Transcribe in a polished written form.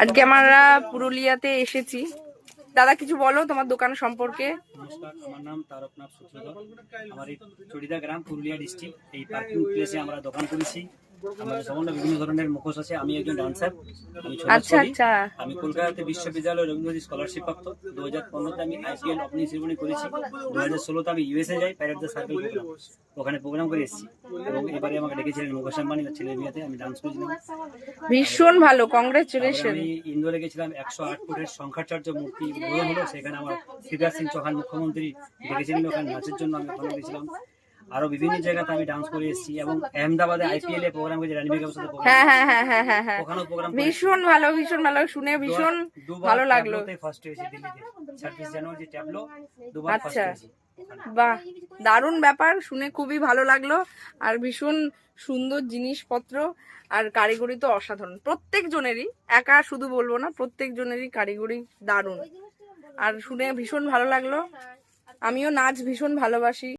আজকে আমরা পুরুলিয়াতে এসেছি। দাদা কিছু বলো তোমার দোকান সম্পর্কে। নমস্কার, আমার নাম তারকনাথ সূত্রধর। আমার এই চড়িদা গ্রাম, পুরুলিয়া ডিস্ট্রিক্ট। এই পার্কিং প্লেসে আমরা দোকান করেছি। আমাদের সম্বন্ধে বিভিন্ন ধরনের মুখোশ আছে। আমি একজন ডান্সার, আমি আচ্ছা আচ্ছা। আমি কলকাতাতে বিশ্ববিদ্যালয় রবীন্দ্রজী স্কলারশিপ প্রাপ্ত। 2015-তে আমি IPL ওপেনিং সেরেমনি করেছি। 2016-তে আমি USA যাই, প্যারেড দ্য সার্কেল প্রোগ্রাম, ওখানে প্রোগ্রাম করে এসেছি। এবং এবারে আমাকে ডেকেছিলেন মুকেশ আম্বানি ছেলের বিয়েতে, আমি ডান্স করেছিলাম। ভীষণ ভালো, কংগ্রেচুলেশন। আমি ইন্দোরে গেছিলাম, 108 ফুটের সংখ্যাচার্য মূর্তি উদ্বোধন হলো। সেখানে আমার শিবরাজ সিং চৌহান মুখ্যমন্ত্রী ডেকেছিলেন ওখানে নাচের জন্য, আমি ওখানে গেছিলাম। আরো বিভিন্ন জায়গাতে আমি ডান্স করে এসেছি এবং আহমেদাবাদে IPL এ প্রোগ্রাম করেছি, রানী বেগমের সাথে প্রোগ্রাম। হ্যাঁ, ওখানেও প্রোগ্রাম ভীষণ ভালো, ভীষণ ভালো, শুনে ভীষণ ভালো লাগলো। ফার্স্ট হয়েছি দিল্লিতে, 26 জানুয়ারি ট্যাবলো দুবার ফার্স্ট আচ্ছা, হয়েছি। বাহ, দারুণ ব্যাপার, শুনে খুবই ভালো লাগলো। আর ভীষণ সুন্দর জিনিসপত্র, আর কারিগরি তো অসাধারণ প্রত্যেক জনেরই, একা শুধু বলবো না, প্রত্যেক জনেরই কারিগরি দারুণ। আর শুনে ভীষণ ভালো লাগলো। আমিও নাচ ভীষণ ভালোবাসি।